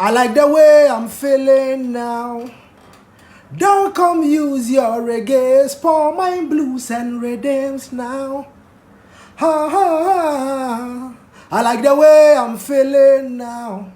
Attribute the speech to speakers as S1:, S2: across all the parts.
S1: I like the way I'm feeling now. Don't come use your reggae, spoil my blues and rhythms now. Ha ha ha. I like the way I'm feeling now.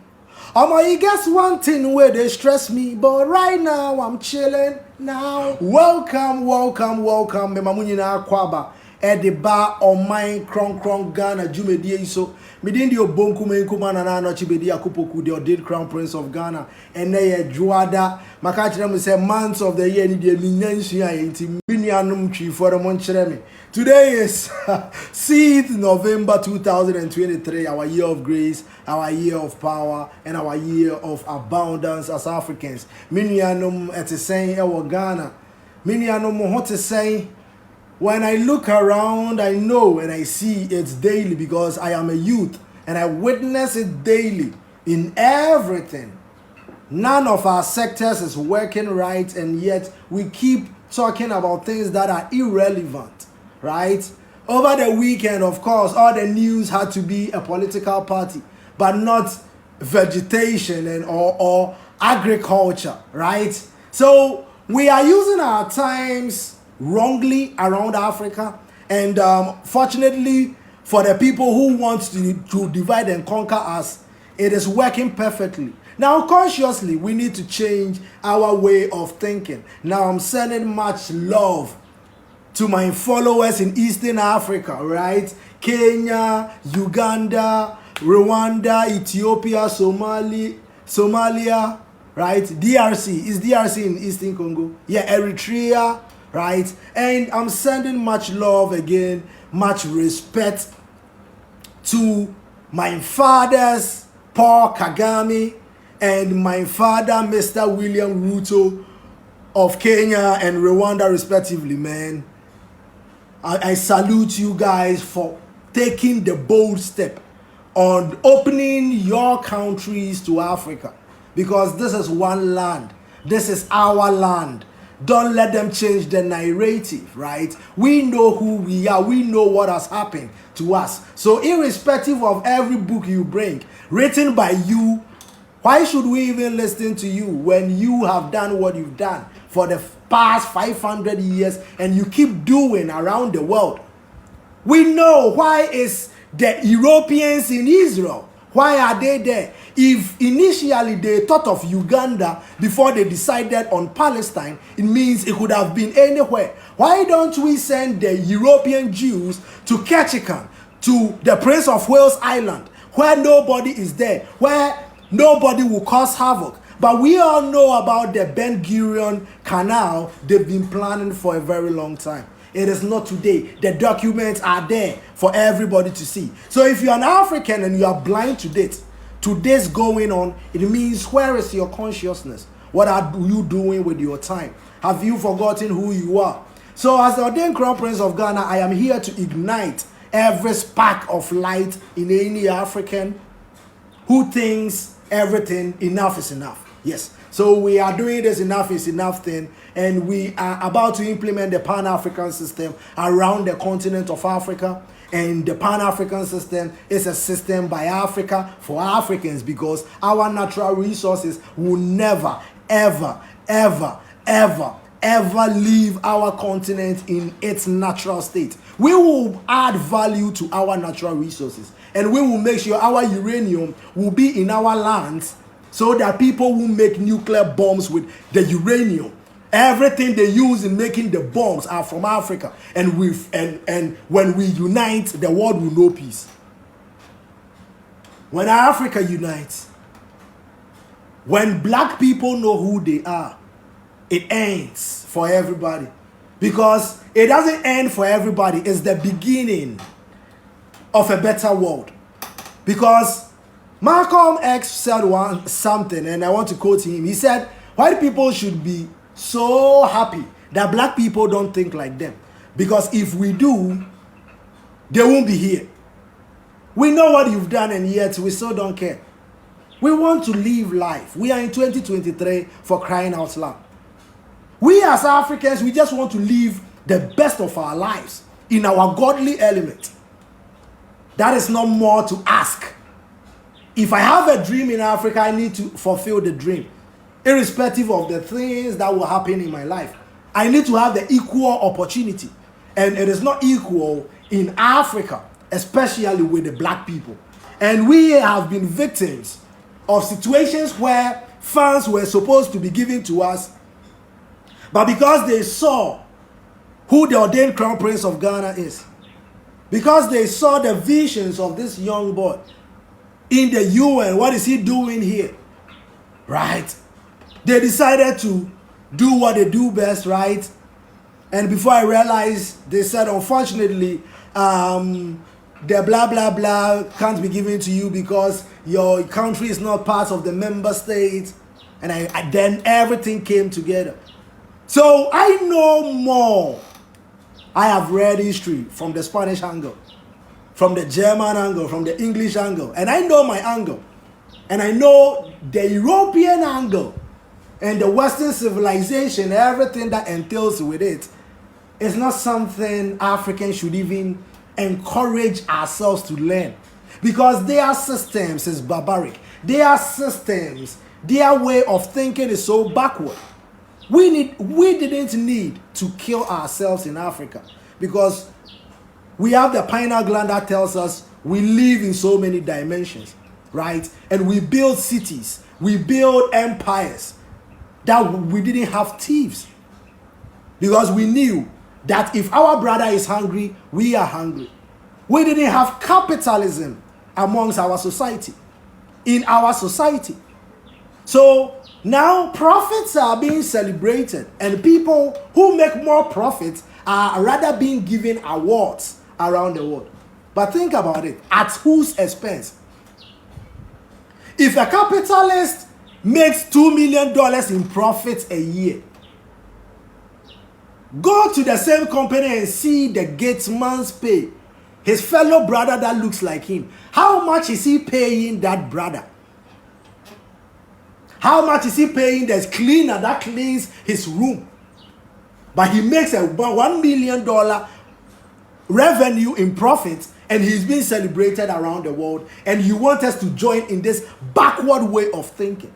S1: You guess one thing where they stress me, but right now I'm chilling now. Welcome. Memamunina Kwaba. At the bar on my Kron Ghana, Jumedi so. Midin the Obonkumankuma and Anokye Bediako-Poku, the Ordained Crown Prince of Ghana, and they Juada. Makachram say months of the year, the Minyansia, Minianum Tree for the Monchremi. Today is 6th November 2023, our year of grace, our year of power, and our year of abundance as Africans. Minianum at the saying, our Ghana. Minianum, what to say? When I look around, I know and I see it's daily because I am a youth and I witness it daily in everything. None of our sectors is working right, and yet we keep talking about things that are irrelevant, right? Over the weekend, of course, all the news had to be a political party, but not vegetation and or agriculture, right? So we are using our times wrongly around Africa, and fortunately for the people who want to divide and conquer us, it is working perfectly. Now consciously we need to change our way of thinking. Now I'm sending much love to my followers in Eastern Africa, right? Kenya, Uganda, Rwanda, Ethiopia, Somalia, right? DRC. Is DRC in Eastern Congo? Yeah, Eritrea, right? And I'm sending much love again, much respect to my fathers, Paul Kagame, and my father, Mr. William Ruto of Kenya and Rwanda, respectively, man. I salute you guys for taking the bold step on opening your countries to Africa, because this is one land. This is our land. Don't let them change the narrative, right? We know who we are. We know what has happened to us. So irrespective of every book you bring, written by you, why should we even listen to you when you have done what you've done for the past 500 years and you keep doing around the world? We know why is the Europeans in Israel. Why are they there? If initially they thought of Uganda before they decided on Palestine, it means it could have been anywhere. Why don't we send the European Jews to Ketchikan, to the Prince of Wales Island, where nobody is there, where nobody will cause havoc? But we all know about the Ben Gurion Canal they've been planning for a very long time. It is not today. The documents are there for everybody to see. So if you're an African and you are blind to this going on, it means where is your consciousness? What are you doing with your time? Have you forgotten who you are? So as the Ordained Crown Prince of Ghana, I am here to ignite every spark of light in any African who thinks everything enough is enough. Yes. So we are doing this enough is enough thing, and we are about to implement the Pan-African system around the continent of Africa. And the Pan-African system is a system by Africa for Africans, because our natural resources will never, ever leave our continent in its natural state. We will add value to our natural resources, and we will make sure our uranium will be in our lands, so that people will make nuclear bombs with the uranium. Everything they use in making the bombs are from Africa. And when we unite, the world will know peace. When Africa unites, when black people know who they are, it ends for everybody. Because it doesn't end for everybody. It's the beginning of a better world. Because Malcolm X said something, and I want to quote him. He said, white people should be so happy that black people don't think like them, because if we do, they won't be here. We know what you've done, and yet we still don't care. We want to live life. We are in 2023, for crying out loud. We as Africans, we just want to live the best of our lives in our godly element. That is not more to ask. If I have a dream in Africa, I need to fulfill the dream, irrespective of the things that will happen in my life. I need to have the equal opportunity. And it is not equal in Africa, especially with the black people. And we have been victims of situations where funds were supposed to be given to us, but because they saw who the ordained crown prince of Ghana is, because they saw the visions of this young boy in the UN, what is he doing here, right? They decided to do what they do best, right? And before I realized, they said, unfortunately, the blah blah blah can't be given to you because your country is not part of the member states. And then everything came together. So I know more. I have read history from the Spanish angle, from the German angle, from the English angle, and I know my angle. And I know the European angle and the Western civilization, everything that entails with it, is not something Africans should even encourage ourselves to learn, because their systems is barbaric. Their systems, their way of thinking is so backward. We didn't need to kill ourselves in Africa, because we have the pineal gland that tells us we live in so many dimensions, right? And we build cities, we build empires, that we didn't have thieves, because we knew that if our brother is hungry, we are hungry. We didn't have capitalism amongst our society, in our society. So now profits are being celebrated, and people who make more profits are rather being given awards around the world. But think about it, at whose expense? If a capitalist makes $2 million in profits a year, go to the same company and see the Gatesman's pay, his fellow brother that looks like him. How much is he paying that brother? How much is he paying the cleaner that cleans his room? But he makes a $1 million revenue in profit, and he's being celebrated around the world, and you want us to join in this backward way of thinking.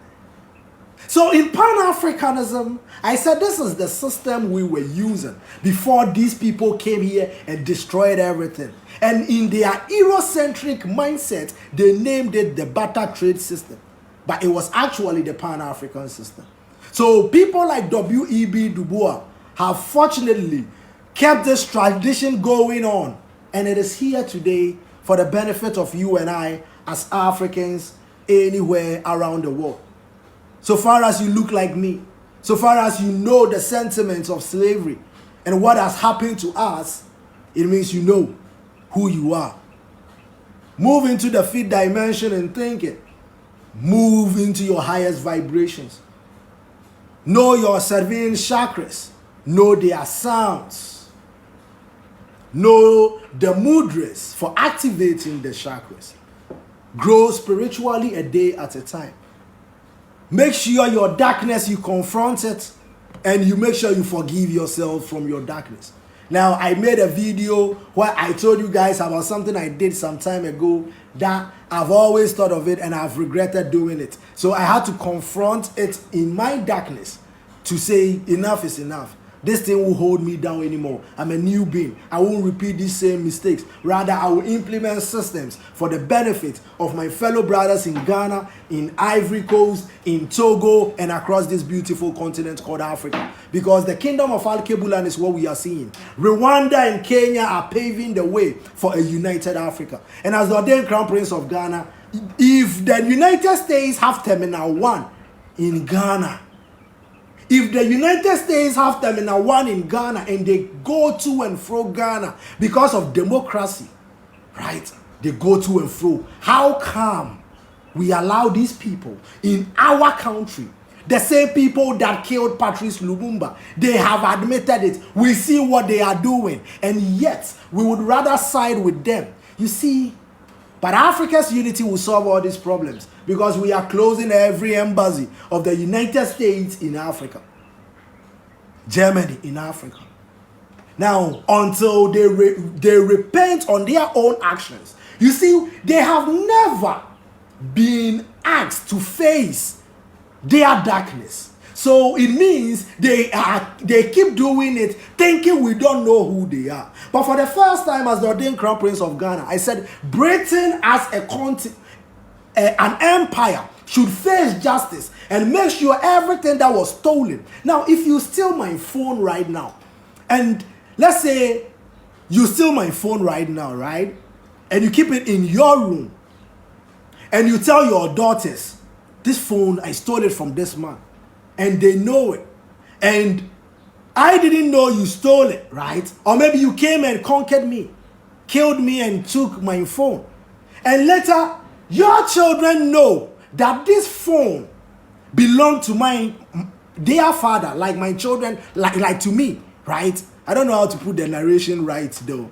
S1: So in Pan-Africanism, I said this is the system we were using before these people came here and destroyed everything. And in their Eurocentric mindset, they named it the barter trade system. But it was actually the Pan-African system. So people like W.E.B. Du Bois have fortunately kept this tradition going on. And it is here today for the benefit of you and I as Africans anywhere around the world. So far as you look like me, so far as you know the sentiments of slavery and what has happened to us, it means you know who you are. Move into the fifth dimension and thinking. Move into your highest vibrations. Know your serving chakras. Know their sounds. Know the mudras for activating the chakras. Grow spiritually a day at a time. Make sure your darkness, you confront it, and you make sure you forgive yourself from your darkness. Now, I made a video where I told you guys about something I did some time ago that I've always thought of it and I've regretted doing it. So I had to confront it in my darkness to say enough is enough. This thing won't hold me down anymore. I'm a new being. I won't repeat these same mistakes. Rather, I will implement systems for the benefit of my fellow brothers in Ghana, in Ivory Coast, in Togo, and across this beautiful continent called Africa. Because the kingdom of Al-Kebulan is what we are seeing. Rwanda and Kenya are paving the way for a united Africa. And as the ordained crown prince of Ghana, if the United States have Terminal 1 in Ghana, if the United States have Terminal 1 in Ghana and they go to and fro Ghana because of democracy, right? They go to and fro. How come we allow these people in our country, the same people that killed Patrice Lumumba, they have admitted it. We see what they are doing, and yet we would rather side with them. You see, but Africa's unity will solve all these problems because we are closing every embassy of the United States in Africa, Germany in Africa. Now, until they repent on their own actions. You see, they have never been asked to face their darkness. So it means they keep doing it thinking we don't know who they are. But for the first time as the ordained Crown Prince of Ghana, I said Britain as an empire should face justice and make sure everything that was stolen. Now, if you steal my phone right now, and let's say you steal my phone right now, right? And you keep it in your room, and you tell your daughters, this phone, I stole it from this man. And they know it. And I didn't know you stole it, right? Or maybe you came and conquered me, killed me and took my phone. And later, your children know that this phone belonged to their father, like my children, like to me, right? I don't know how to put the narration right though,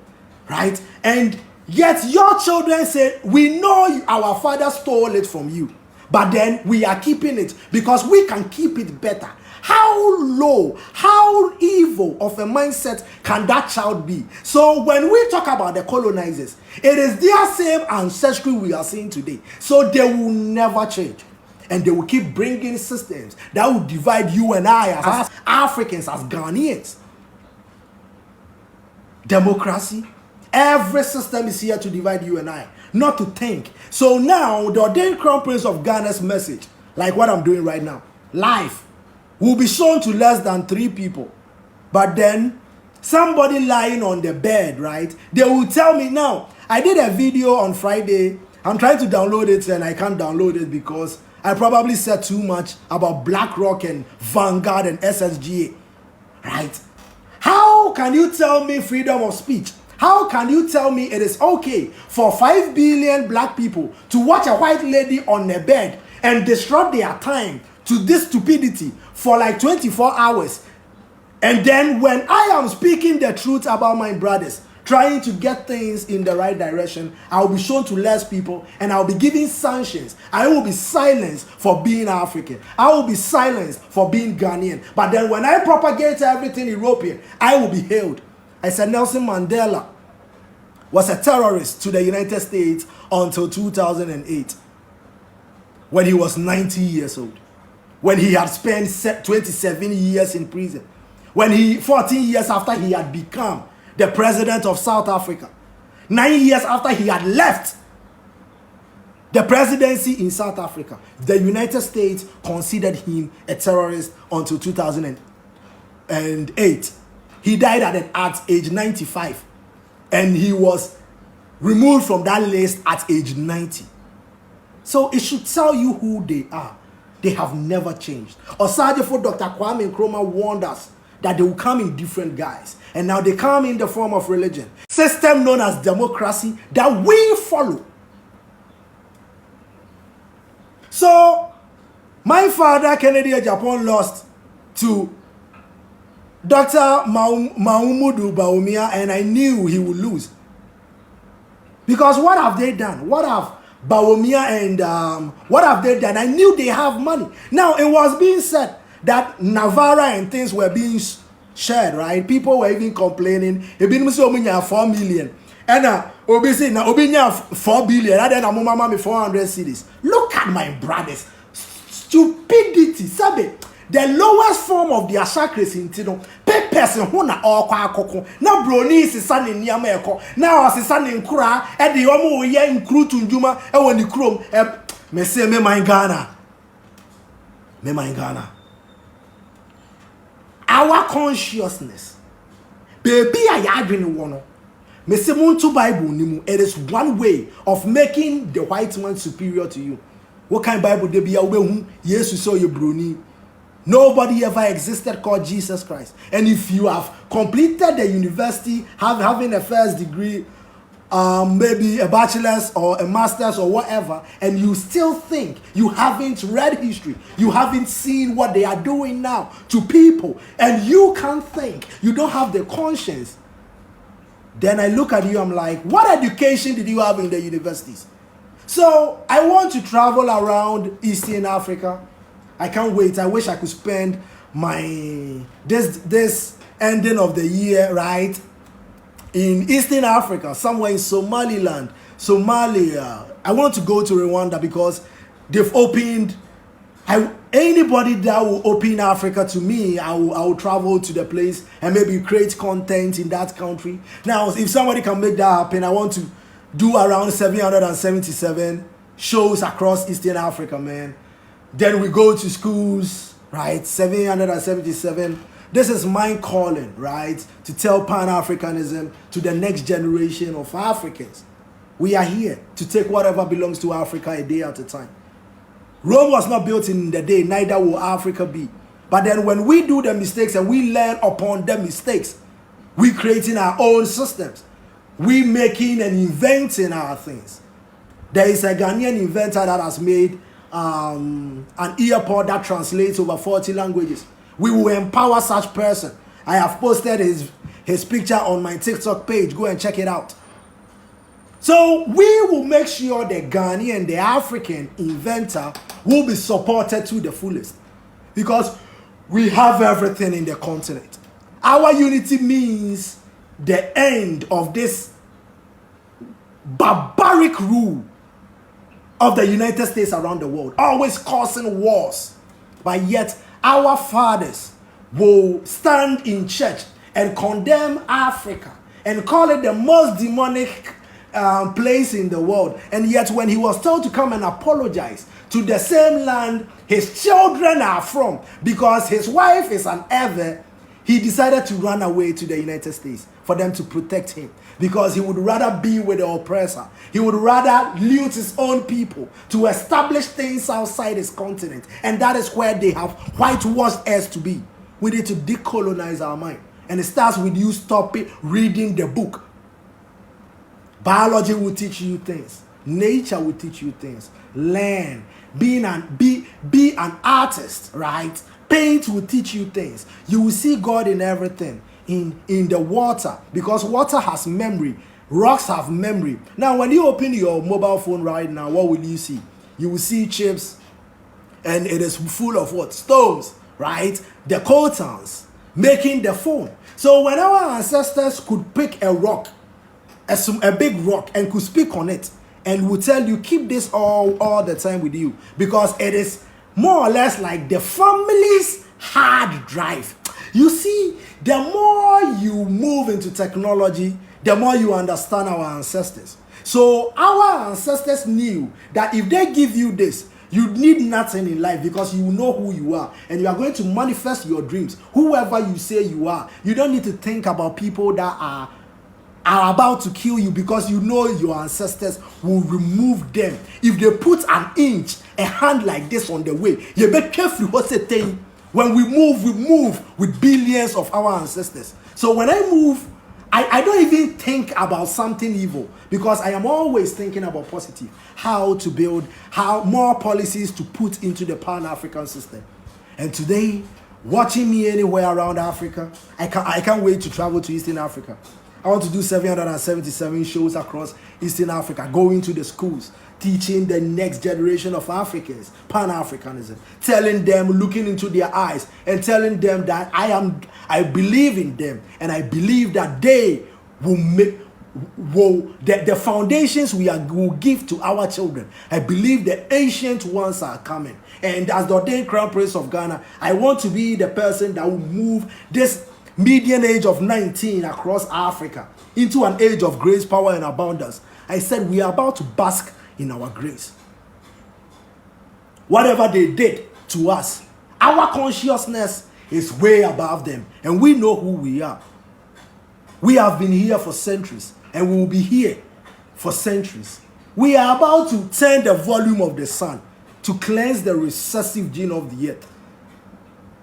S1: right? And yet your children say, we know our father stole it from you, but then we are keeping it because we can keep it better. How low, how evil of a mindset can that child be? So when we talk about the colonizers, it is their same ancestry we are seeing today. So they will never change. And they will keep bringing systems that will divide you and I as Africans, as Ghanaians. Democracy. Every system is here to divide you and I, not to think. So now, the ordained Crown Prince of Ghana's message, like what I'm doing right now, life, will be shown to less than 3 people. But then, somebody lying on the bed, right? They will tell me now, I did a video on Friday. I'm trying to download it and I can't download it because I probably said too much about BlackRock and Vanguard and SSGA, right? How can you tell me freedom of speech? How can you tell me it is okay for 5 billion black people to watch a white lady on a bed and disrupt their time to this stupidity for like 24 hours? And then when I am speaking the truth about my brothers, trying to get things in the right direction, I will be shown to less people and I will be giving sanctions. I will be silenced for being African. I will be silenced for being Ghanaian. But then when I propagate everything European, I will be hailed. I said Nelson Mandela was a terrorist to the United States until 2008, when he was 90 years old, when he had spent 27 years in prison, 14 years after he had become the president of South Africa, 9 years after he had left the presidency in South Africa, the United States considered him a terrorist until 2008. He died at age 95, and he was removed from that list at age 90. So it should tell you who they are. They have never changed. Osajefo Dr. Kwame Nkrumah warned us that they will come in different guise, and now they come in the form of religion. System known as democracy that we follow. So my father, Kennedy Japan, lost to Dr. Mahmoud Bawumia, and I knew he would lose. Because what have they done? What have Bawumia and what have they done? I knew they have money. Now, it was being said that Navarra and things were being shared, right? People were even complaining. It been 4 million. And Obi say, now Obi 4 billion. And then I'm mama me 400 cities. Look at my brothers. Stupidity. Sabe? The lowest form of their sacristy, pay person who na all kwa na broni is son in Yameko. Now as son in Kura, and the Omo ye in Kru Tunjuma, and when the Chrome, me say me my Ghana. Me my Ghana. Our consciousness, baby, I agree one. Me say Muntu Bible nimu. It is one way of making the white man superior to you. What kind of Bible they be away? Yes, you saw your broni. Nobody ever existed called Jesus Christ. And if you have completed the university, having a first degree, maybe a bachelor's or a master's or whatever, and you still think you haven't read history, you haven't seen what they are doing now to people, and you can't think, you don't have the conscience, then I look at you, I'm like, what education did you have in the universities? So I want to travel around Eastern Africa. I can't wait. I wish I could spend my this ending of the year, right, in Eastern Africa, somewhere in Somaliland, Somalia. I want to go to Rwanda because they've opened. Anybody that will open Africa to me, I will travel to the place and maybe create content in that country. Now, if somebody can make that happen, I want to do around 777 shows across Eastern Africa, man. Then we go to schools, right? 777. This is my calling, right? To tell Pan-Africanism to the next generation of Africans. We are here to take whatever belongs to Africa a day at a time. Rome was not built in the day, neither will Africa be. But then when we do the mistakes and we learn upon the mistakes, we creating our own systems. We making and inventing our things. There is a Ghanaian inventor that has made an earpod that translates over 40 languages. We will empower such person. I have posted his picture on my TikTok page. Go and check it out. So we will make sure the Ghanaian, the African inventor will be supported to the fullest. Because we have everything in the continent. Our unity means the end of this barbaric rule of the United States around the world, always causing wars. But yet our fathers will stand in church and condemn Africa and call it the most demonic place in the world. And yet when he was told to come and apologize to the same land his children are from, because his wife is an Ewe, he decided to run away to the United States for them to protect him, because he would rather be with the oppressor. He would rather loot his own people to establish things outside his continent. And that is where they have whitewashed us to be. We need to decolonize our mind. And it starts with you stopping reading the book. Biology will teach you things. Nature will teach you things. Learn. Be an artist, right? Paint will teach you things. You will see God in everything. In the water, because water has memory. Rocks have memory. Now, when you open your mobile phone right now, what will you see? You will see chips, and it is full of what? Stones, right? The coltons making the phone. So when our ancestors could pick a rock, a big rock, and could speak on it, and will tell you, keep this all the time with you, because it is more or less like the family's hard drive. You see, the more you move into technology, the more you understand our ancestors. So our ancestors knew that if they give you this, you need nothing in life, because you know who you are and you are going to manifest your dreams. Whoever you say you are, you don't need to think about people that are about to kill you, because you know your ancestors will remove them. If they put an inch, a hand like this on the way, you be careful what they say. When we move with billions of our ancestors. So when I move, I don't even think about something evil, because I am always thinking about positive. How to build, how more policies to put into the Pan-African system. And today, watching me anywhere around Africa, I can't wait to travel to Eastern Africa. I want to do 777 shows across Eastern Africa, going to the schools, teaching the next generation of Africans Pan-Africanism, telling them, looking into their eyes and telling them that I believe in them, and I believe that they will make the foundations will give to our children. I believe the ancient ones are coming. And as the ordained crown prince of Ghana, I want to be the person that will move this median age of 19 across Africa into an age of grace, power, and abundance. I said we are about to bask in our grace. Whatever they did to us, our consciousness is way above them, and we know who we are. We have been here for centuries, and we will be here for centuries. We are about to turn the volume of the sun to cleanse the recessive gene of the earth.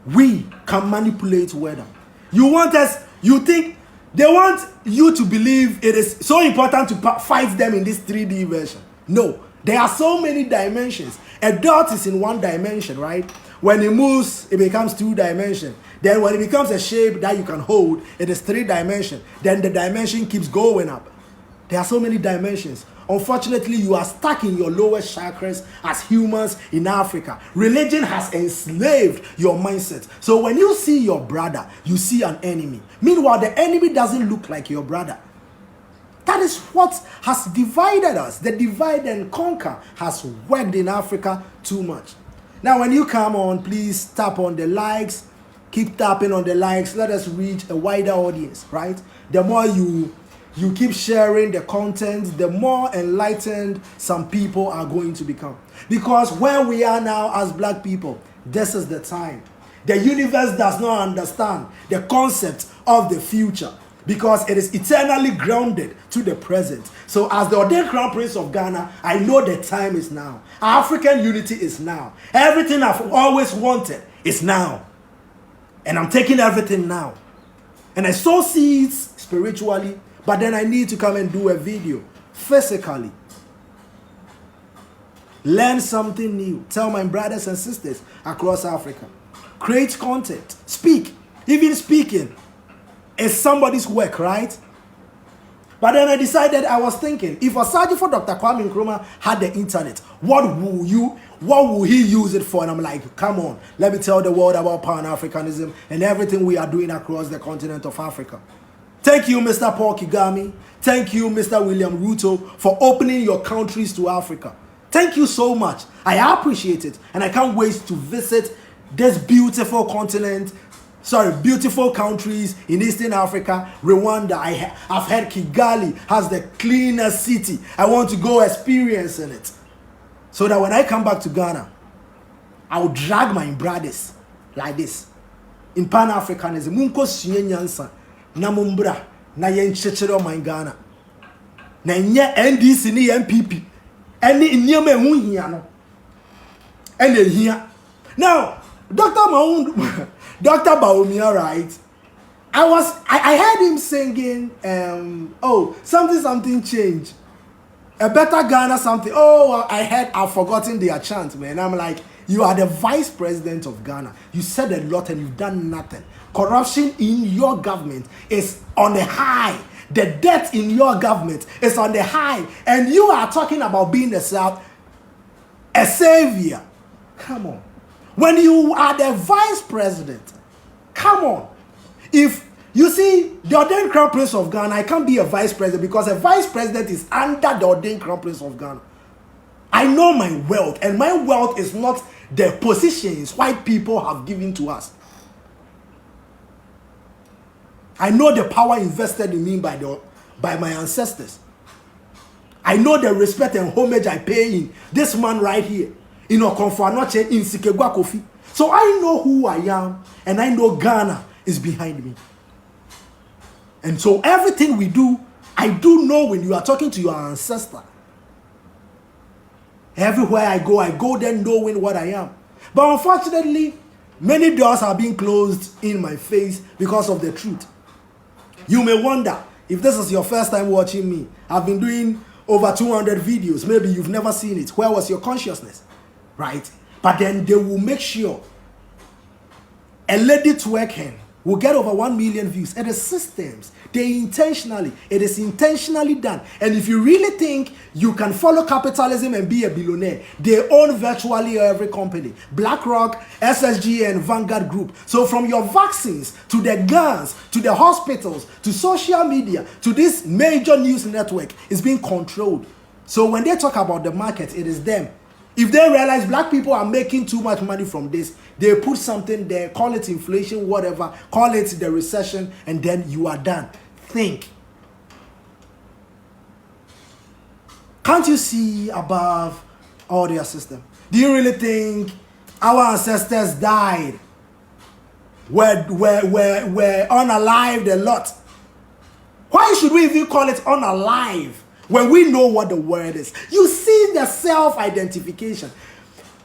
S1: We can manipulate weather. You think they want you to believe it is so important to fight them in this 3D version. No, there are so many dimensions. A dot is in one dimension, right? When it moves, it becomes 2 dimension. Then when it becomes a shape that you can hold, it is 3 dimension. Then the dimension keeps going up. There are so many dimensions. Unfortunately, you are stuck in your lowest chakras as humans in Africa. Religion has enslaved your mindset. So when you see your brother, you see an enemy. Meanwhile, the enemy doesn't look like your brother. That is what has divided us. The divide and conquer has worked in Africa too much. Now, when you come on, please tap on the likes. Keep tapping on the likes. Let us reach a wider audience, right? The more you keep sharing the content, the more enlightened some people are going to become. Because where we are now as black people, this is the time. The universe does not understand the concept of the future because it is eternally grounded to the present. So as the ordained crown prince of Ghana, I know the time is now. African unity is now. Everything I've always wanted is now. And I'm taking everything now. And I sow seeds spiritually, but then I need to come and do a video physically. Learn something new. Tell my brothers and sisters across Africa. Create content. Speak. Even speaking is somebody's work, right? But then I decided, I was thinking, if Asadi for Dr. Kwame Nkrumah had the internet, what will he use it for? And I'm like, come on, let me tell the world about Pan-Africanism and everything we are doing across the continent of Africa. Thank you, Mr. Paul Kagame. Thank you, Mr. William Ruto, for opening your countries to Africa. Thank you so much. I appreciate it. And I can't wait to visit this beautiful continent, beautiful countries in Eastern Africa. Rwanda, I've heard Kigali has the cleanest city. I want to go experience in it. So that when I come back to Ghana, I will drag my brothers like this. In Pan-Africanism, munko suye nyansa, na mumbra, na yenchechere my Ghana. Na nye NDC ni MPP. Any inyeme hunhia no. Ene here. Now, Dr. Baumia, right? I heard him singing, something changed. A better Ghana something. Oh, I've forgotten their chant, man. I'm like, you are the vice president of Ghana. You said a lot and you've done nothing. Corruption in your government is on the high. The debt in your government is on the high. And you are talking about being a savior. Come on. When you are the vice president, come on. If you see the ordained crown prince of Ghana, I can't be a vice president because a vice president is under the ordained crown prince of Ghana. I know my wealth, and my wealth is not the positions white people have given to us. I know the power invested in me by my ancestors. I know the respect and homage I pay in this man right here. In Okonfo-Anokye, in Sikegwa Kofi. So I know who I am, and I know Ghana is behind me. And so everything we do, I do know when you are talking to your ancestor. Everywhere I go there knowing what I am. But unfortunately, many doors are being closed in my face because of the truth. You may wonder, if this is your first time watching me, I've been doing over 200 videos. Maybe you've never seen it. Where was your consciousness? Right? But then they will make sure a lady twerking will get over 1 million views. And the systems, it is intentionally done. And if you really think you can follow capitalism and be a billionaire, they own virtually every company. BlackRock, SSG, and Vanguard Group. So from your vaccines, to the guns, to the hospitals, to social media, to this major news network, is being controlled. So when they talk about the market, it is them. If they realize black people are making too much money from this, they put something there, call it inflation, whatever, call it the recession, and then you are done. Think. Can't you see above all their system? Do you really think our ancestors died, were unalived a lot? Why should we even call it unalive? When we know what the word is. You see the self-identification.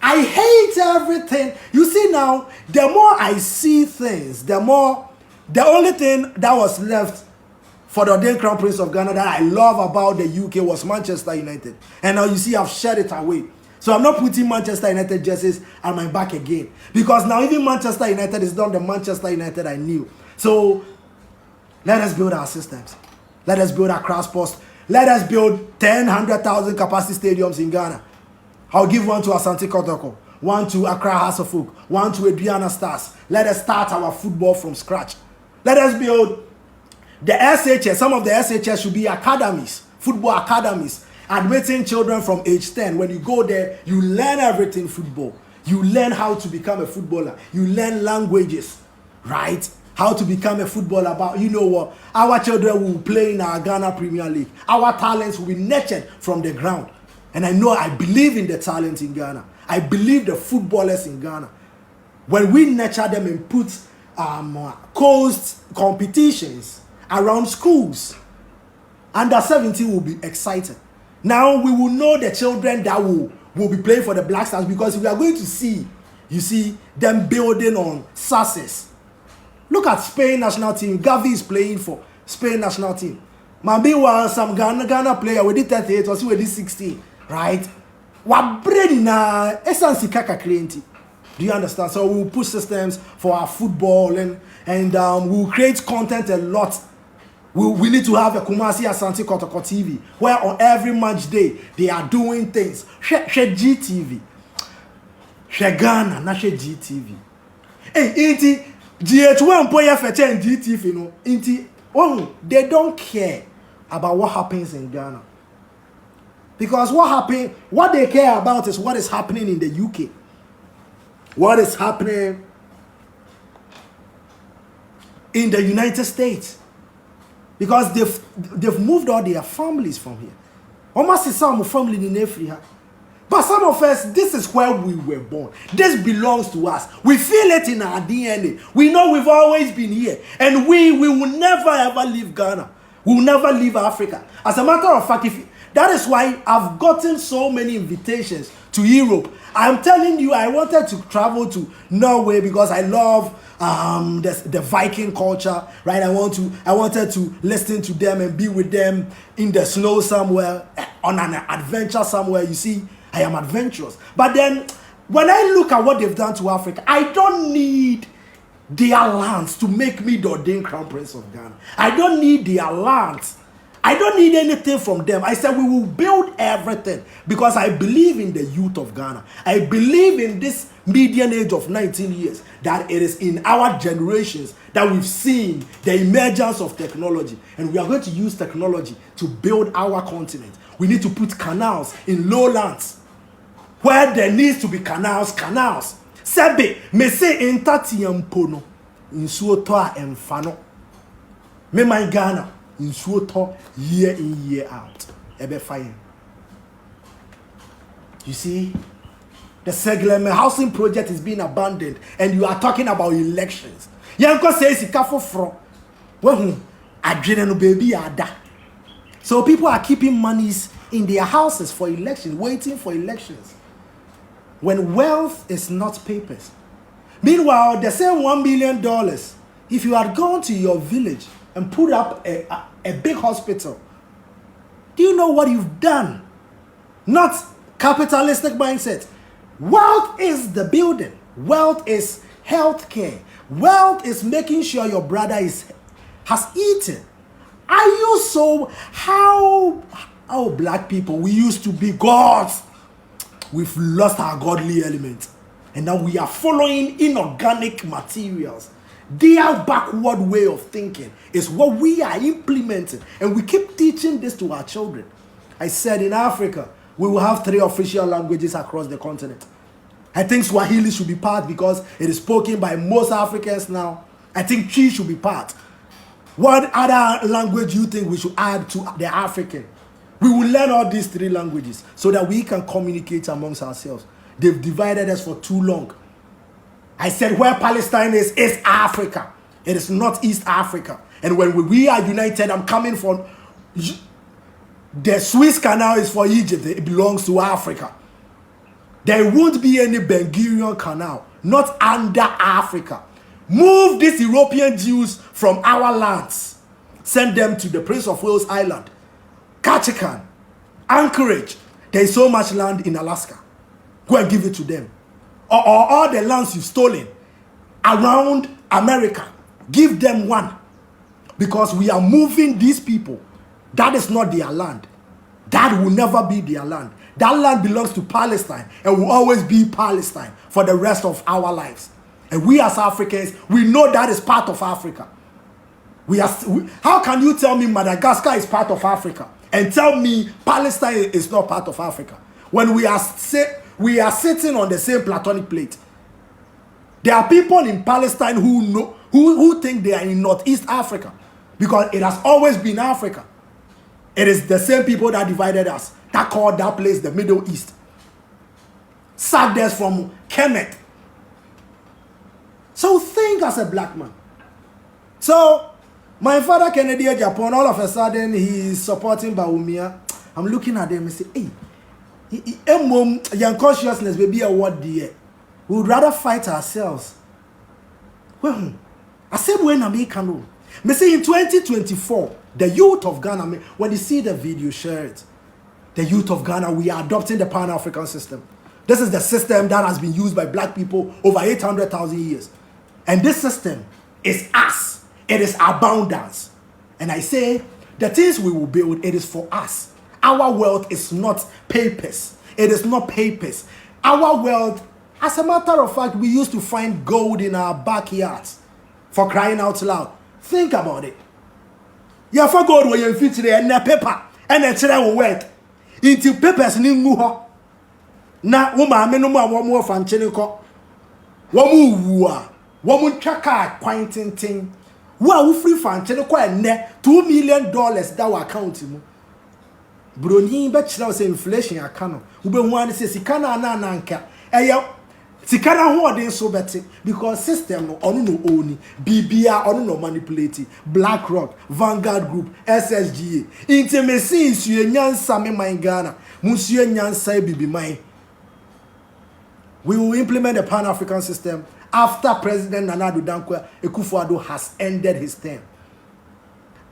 S1: I hate everything. You see now, the more I see things, the only thing that was left for the ordained crown prince of Ghana that I love about the UK was Manchester United. And now you see I've shed it away. So I'm not putting Manchester United jerseys on my back again. Because now even Manchester United is not the Manchester United I knew. So let us build our systems. Let us build our cross post. Let us build 100,000 capacity stadiums in Ghana. I'll give one to Asante Kotoko, one to Accra House of Folk, one to Adriana Stars. Let us start our football from scratch. Let us build The SHS, some of the SHS should be academies, football academies, admitting children from age 10. When you go there, you learn everything football. You learn how to become a footballer. You learn languages, right? How to become a footballer. But you know what? Our children will play in our Ghana Premier League. Our talents will be nurtured from the ground. And I believe in the talent in Ghana. I believe the footballers in Ghana. When we nurture them and put coast competitions around schools, under 17 will be excited. Now we will know the children that will be playing for the Black Stars, because we are going to see, you see, them building on success. Look at Spain national team. Gavi is playing for Spain national team. Maybe was some Ghana player with the 38 or with the 16, right? What brain na essence kaka creating. Do you understand? So we'll put systems for our football and we'll create content a lot. We need to have a Kumasi Asante Kotoko TV where on every match day they are doing things. She GTV. She Ghana, not she GTV. Hey, inti GH1 boy fetch and GTV, you know. Inti they don't care about what happens in Ghana. Because what they care about is what is happening in the UK. What is happening in the United States. Because they've moved all their families from here. Almost some family in Africa. But some of us, this is where we were born. This belongs to us. We feel it in our DNA. We know we've always been here. And we will never ever leave Ghana. We will never leave Africa. As a matter of fact, that is why I've gotten so many invitations to Europe. I'm telling you, I wanted to travel to Norway because I love the Viking culture, right? I wanted to listen to them and be with them in the snow somewhere, on an adventure somewhere. You see, I am adventurous. But then, when I look at what they've done to Africa, I don't need their lands to make me the ordained crown prince of Ghana. I don't need their lands. I don't need anything from them. I said we will build everything because I believe in the youth of Ghana. I believe in this median age of 19 years, that it is in our generations that we've seen the emergence of technology, and we are going to use technology to build our continent. We need to put canals in lowlands where there needs to be canals. Sebe me say intatiampono in suotoa enfano me my Ghana in suoto year in year out. Ebe fine. You see, the Segleme housing project is being abandoned, and you are talking about elections. Yanko says ikafo fro. Well, adwene no baby ada. So people are keeping monies in their houses for elections, waiting for elections. When wealth is not papers. Meanwhile, the same $1 million, if you had gone to your village and put up a big hospital, do you know what you've done? Not capitalistic mindset. Wealth is the building. Wealth is healthcare. Wealth is making sure your brother has eaten. Are you so how black people, we used to be gods. We've lost our godly element, and now we are following inorganic materials. Their backward way of thinking is what we are implementing, and we keep teaching this to our children. I said in Africa, we will have 3 official languages across the continent. I think Swahili should be part because it is spoken by most Africans now. I think Chi should be part. What other language do you think we should add to the African? We will learn all these 3 languages so that we can communicate amongst ourselves. They've divided us for too long. I said where Palestine is Africa. It is not East Africa. And when we are united, I'm coming from... The Suez Canal is for Egypt. It belongs to Africa. There won't be any Ben-Gurion Canal, not under Africa. Move these European Jews from our lands. Send them to the Prince of Wales Island, Ketchikan, Anchorage. There is so much land in Alaska. Go and give it to them. Or all the lands you've stolen around America, give them one. Because we are moving these people. That is not their land. That will never be their land. That land belongs to Palestine and will always be Palestine for the rest of our lives. And we as Africans, we know that is part of Africa. How can you tell me Madagascar is part of Africa and tell me Palestine is not part of Africa when we are sitting on the same platonic plate? There are people in Palestine who think they are in Northeast Africa because it has always been Africa. It is the same people that divided us, that called that place the Middle East. Sacked us from Kemet. So think as a black man. So my father Kennedy Japan, all of a sudden he is supporting Bawumia. I'm looking at them and say, hey, young consciousness may be a word there. We would rather fight ourselves. Well, I said when I make know. Me say in 2024, the youth of Ghana, when you see the video, share it. The youth of Ghana, we are adopting the Pan-African system. This is the system that has been used by black people over 800,000 years. And this system is us. It is abundance. And I say, the things we will build, it is for us. Our wealth is not papers. It is not papers. Our wealth, as a matter of fact, we used to find gold in our backyards. For crying out loud. Think about it. You for gold when you fit there and paper and a children wealth. Into papers ni nguho. Na woma amenu ma womo fanchene ko. Womu wuwa. Womu twaka kwantintin. Wa wo free fanchene ko enne $2 million that wa account mu. Broni be chira say inflation aka no. Wo be hu an say sika na ananka. Eya sikana ho odin so beti because system no onu no oni bibia onu no manipulate BlackRock, Vanguard Group, SSGA intimacy nsue nyansa me man Ghana musue nyansa bibi man. We will implement the Pan-African system after President Nana Addo Dankwa Akufo-Addo has ended his term.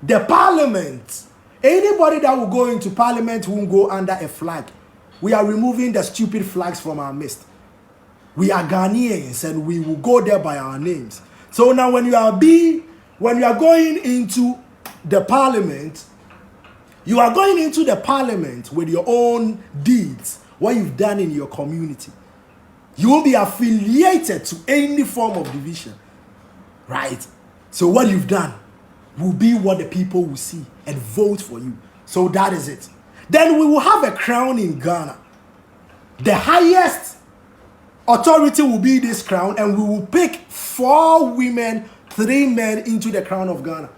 S1: The parliament, anybody that will go into parliament won't go under a flag. We are removing the stupid flags from our midst. We are Ghanaians and we will go there by our names. So now when you are going into the parliament, you are going into the parliament with your own deeds, what you've done in your community. You won't be affiliated to any form of division. Right? So what you've done will be what the people will see and vote for you. So that is it. Then we will have a crown in Ghana. The highest authority will be this crown, and we will pick 4 women, 3 men into the crown of Ghana.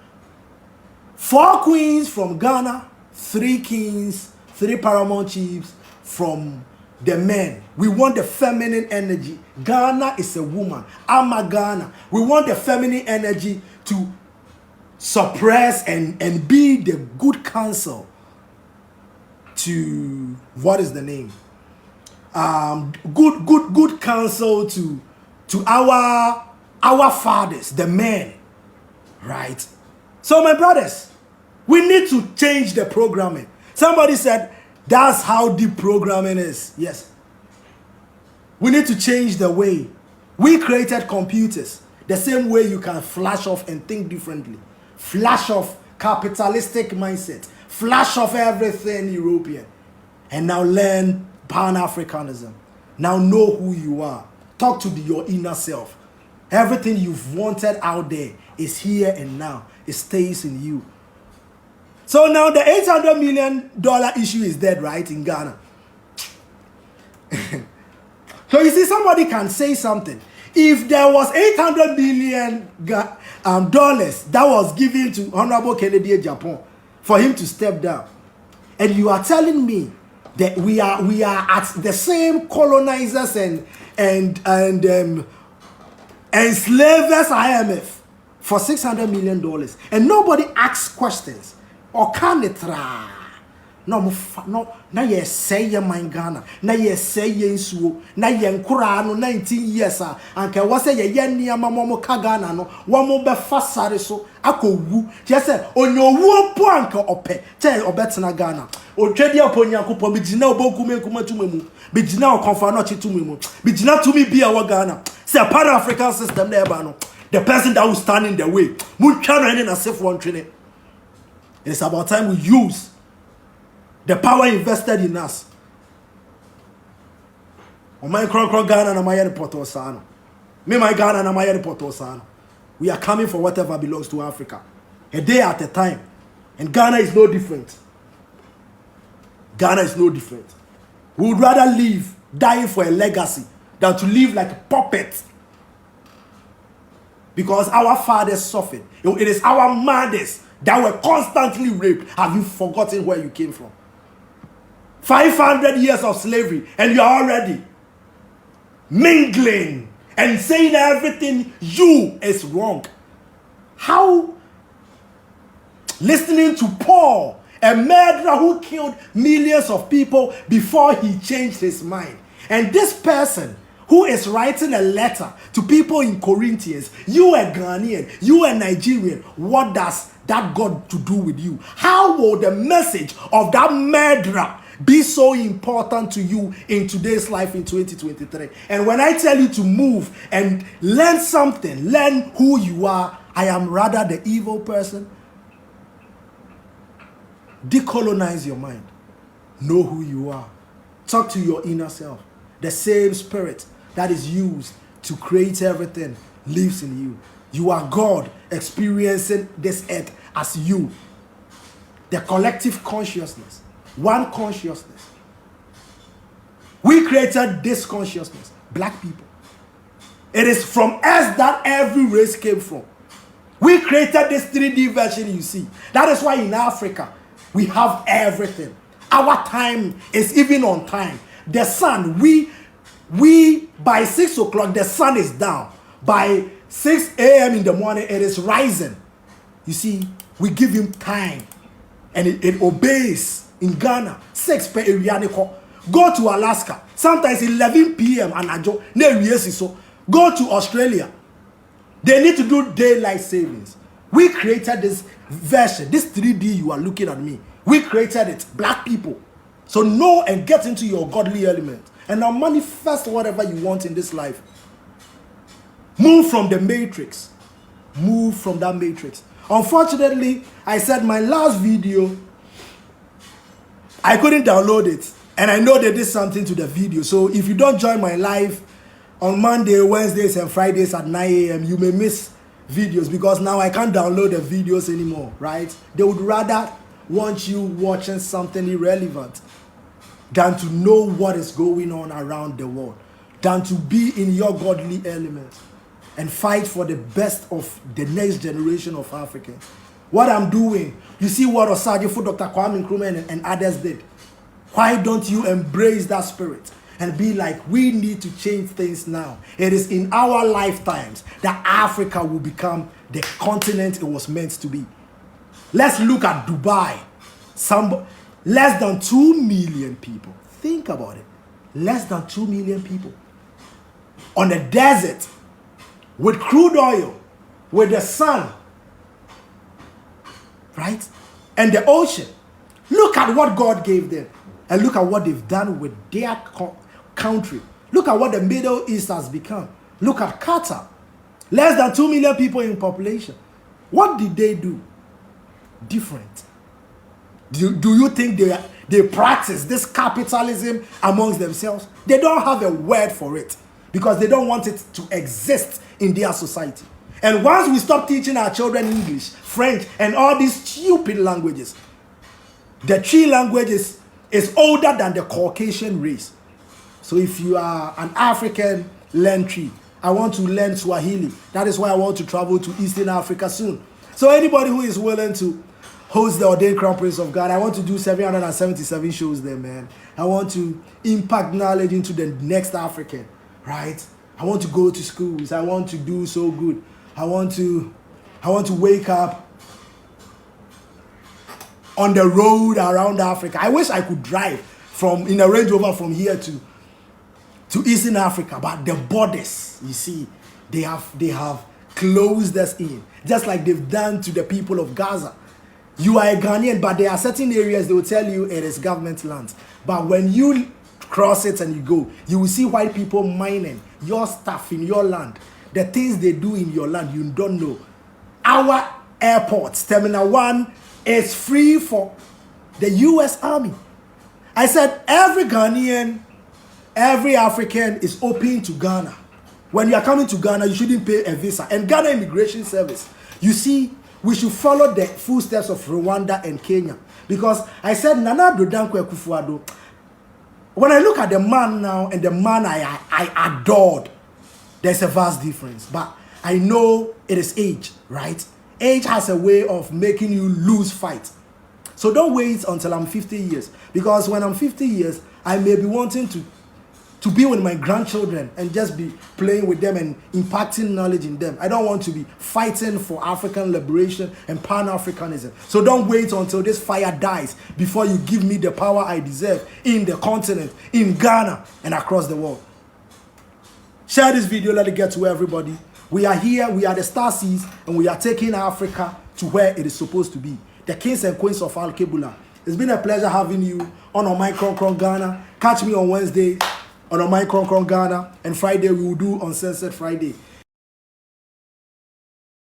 S1: 4 queens from Ghana, 3 kings, 3 paramount chiefs from the men. We want the feminine energy. Ghana is a woman. I'm a Ghana. We want the feminine energy to suppress and be the good counsel to, what is the name? Good counsel to our fathers, the men, right? So my brothers, we need to change the programming. Somebody said that's how deep programming is. Yes, we need to change the way we created computers. The same way you can flash off and think differently, flash off capitalistic mindset, flash off everything European, and now learn Pan-Africanism. Now know who you are. Talk to your inner self. Everything you've wanted out there is here and now. It stays in you. So now the $800 million issue is dead, right, in Ghana. So you see, somebody can say something. If there was $800 million dollars that was given to Honorable Kennedy Japan for him to step down, and you are telling me that we are at the same colonizers and enslavers IMF for $600 million, and nobody asks questions or can it try? No, na ye say ye man Ghana, na ye say ye nsuo, na ye nkura no 19 years anka wo say ye niama mo ka Ghana no wo mo be fasare so akowu je say onyowu po anka ope che obetena Ghana otwedi aponyankopɔ bigina Obonkumankuma tumemu bigina okonfa no chitumemu bigina tumi bia wo Ghana say Pan-African system na eba no the person that will stand in the way muntwa no any na safe one training. It's about time we use the power invested in us. My Ghana na my report osano. Me my Ghana na my report osano. We are coming for whatever belongs to Africa. a day at a time. And Ghana is no different. Ghana is no different. We would rather live dying for a legacy than to live like a puppet. Because our fathers suffered. It is our mothers that were constantly raped. Have you forgotten where you came from? 500 years of slavery, and you are already mingling and saying everything you is wrong. How? Listening to Paul, a murderer who killed millions of people before he changed his mind. And this person who is writing a letter to people in Corinthians, you a Ghanaian, you a Nigerian, what does that got to do with you? How will the message of that murderer be so important to you in today's life in 2023? And when I tell you to move and learn something, learn who you are, I am rather the evil person. Decolonize your mind. Know who you are. Talk to your inner self. The same spirit that is used to create everything lives in you. You are God experiencing this earth as you. The collective consciousness. One consciousness. We created this consciousness. Black people. It is from us that every race came from. We created this 3D version you see. That is why in Africa, we have everything. Our time is even on time. The sun, we by 6 o'clock, the sun is down. By 6 a.m. in the morning, it is rising. You see, we give him time. And it obeys. In Ghana, 6 per area. Go to Alaska, sometimes 11 p.m. and go to Australia. They need to do daylight savings. We created this version, this 3D you are looking at me. We created it, black people. So know and get into your godly element. And now manifest whatever you want in this life. Move from the matrix. Move from that matrix. Unfortunately, I said my last video, I couldn't download it. And I know they did something to the video. So if you don't join my live on Monday, Wednesdays, and Fridays at 9 a.m., you may miss videos because now I can't download the videos anymore, right? They would rather want you watching something irrelevant than to know what is going on around the world, than to be in your godly element and fight for the best of the next generation of Africans. What I'm doing, you see what Osajifo, Dr. Kwame Nkrumah and others did. Why don't you embrace that spirit and be like, we need to change things now. It is in our lifetimes that Africa will become the continent it was meant to be. Let's look at Dubai. Less than 2 million people. Think about it. Less than 2 million people. On a desert, with crude oil, with the sun, right? And the ocean. Look at what God gave them. And look at what they've done with their country. Look at what the Middle East has become. Look at Qatar. Less than 2 million people in population. What did they do different? Do you think they practice this capitalism amongst themselves? They don't have a word for it because they don't want it to exist in their society. And once we stop teaching our children English, French, and all these stupid languages, the three languages is older than the Caucasian race. So if you are an African, learn Twi. I want to learn Swahili. That is why I want to travel to Eastern Africa soon. So anybody who is willing to host the Ordained Crown Prince of God, I want to do 777 shows there, man. I want to impact knowledge into the next African, right? I want to go to schools. I want to do so good. I want to wake up on the road around Africa. I wish I could drive in a Range Rover from here to Eastern Africa, but the borders, you see, they have closed us in, just like they've done to the people of Gaza. You are a Ghanaian, but there are certain areas they will tell you it is government land. But when you cross it and you go, you will see white people mining your stuff in your land. The things they do in your land, you don't know. Our airports, Terminal 1, is free for the U.S. Army. I said every Ghanaian, every African is open to Ghana. When you are coming to Ghana, you shouldn't pay a visa. And Ghana Immigration Service, you see, we should follow the footsteps of Rwanda and Kenya. Because I said, Nana Dankwa Akufo-Addo, when I look at the man now and the man I adored, there's a vast difference. But I know it is age, right? Age has a way of making you lose fight. So don't wait until I'm 50 years. Because when I'm 50 years, I may be wanting to be with my grandchildren and just be playing with them and impacting knowledge in them. I don't want to be fighting for African liberation and Pan-Africanism. So don't wait until this fire dies before you give me the power I deserve in the continent, in Ghana, and across the world. Share this video, let it get to everybody. We are here, we are the Star Seeds, and we are taking Africa to where it is supposed to be. The kings and queens of Al-Kebula. It's been a pleasure having you on Ordained Ghana. Catch me on Wednesday on Ordained Ghana, and Friday we will do Uncensored Friday.